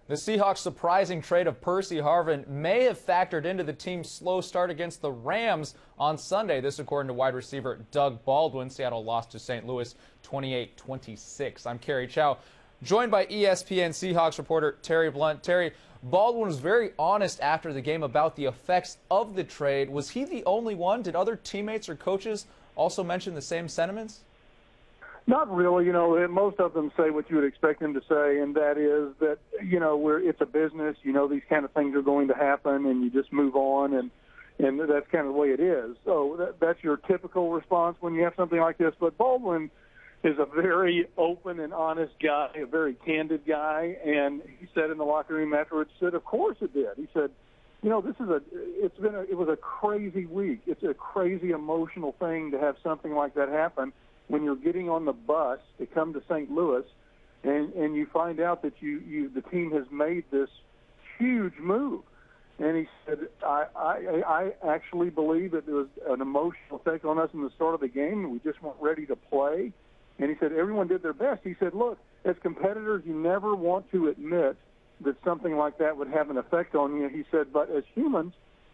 The Seahawks' surprising trade of Percy Harvin may have factored into the team's slow start against the Rams on Sunday. This according to wide receiver Doug Baldwin. Seattle lost to St. Louis 28-26. I'm Kerry Chow, joined by ESPN Seahawks reporter Terry Blount. Terry, Baldwin was very honest after the game about the effects of the trade. Was he the only one? Did other teammates or coaches also mention the same sentiments? Not really. Most of them say what you would expect them to say, and that is that, it's a business. These kind of things are going to happen, and you just move on, and that's kind of the way it is. So that's your typical response when you have something like this. But Baldwin is a very open and honest guy, a very candid guy, and he said in the locker room afterwards, said, of course it did. He said, it was a crazy week. It's a crazy emotional thing to have something like that happen when you're getting on the bus to come to St. Louis and you find out that the team has made this huge move. And he said, I actually believe that there was an emotional effect on us in the start of the game, and we just weren't ready to play. And he said everyone did their best. He said, look, as competitors, you never want to admit that something like that would have an effect on you. He said, but as humans,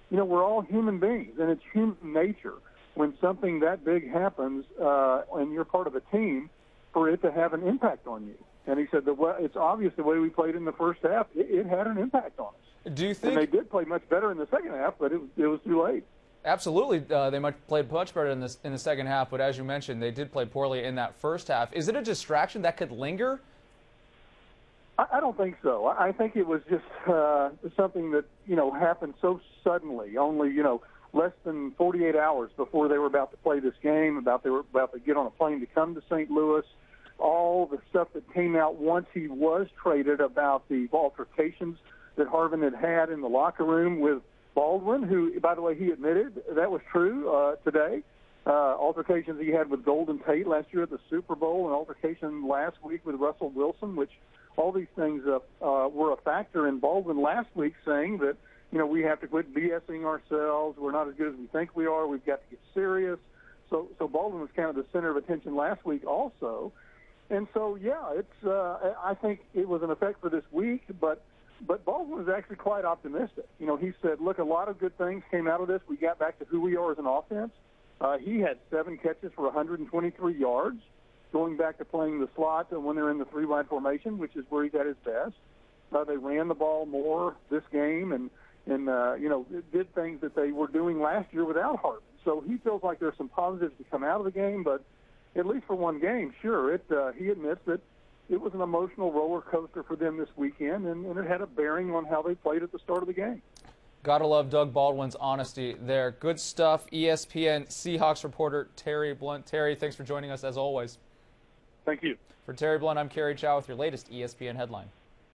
we're all human beings, and it's human nature when something that big happens and you're part of a team for it to have an impact on you. And he said, it's obvious the way we played in the first half, it had an impact on us. Do you think? And they did play much better in the second half, but it was too late. Absolutely. They played much better in the second half, but as you mentioned, they did play poorly in that first half. Is it a distraction that could linger? I don't think so. I think it was just something that, happened so suddenly, only, less than 48 hours before they were about to play this game, they were about to get on a plane to come to St. Louis. All the stuff that came out once he was traded about the altercations that Harvin had in the locker room with Baldwin, who, by the way, he admitted that was true today. Altercations he had with Golden Tate last year at the Super Bowl, and altercation last week with Russell Wilson, which all these things were a factor in Baldwin last week saying that, we have to quit BSing ourselves. We're not as good as we think we are. We've got to get serious. So Baldwin was kind of the center of attention last week also. And so, I think it was an effect for this week, but Baldwin was actually quite optimistic. He said, look, a lot of good things came out of this. We got back to who we are as an offense. He had 7 catches for 123 yards, going back to playing the slot when they're in the 3-wide formation, which is where he's at his best. They ran the ball more this game and did things that they were doing last year without Harvin. So he feels like there's some positives to come out of the game, but at least for one game, sure, he admits that it was an emotional roller coaster for them this weekend, and it had a bearing on how they played at the start of the game. Gotta love Doug Baldwin's honesty there. Good stuff. ESPN Seahawks reporter Terry Blount. Terry, thanks for joining us as always. Thank you. For Terry Blount, I'm Kerry Chow with your latest ESPN headline.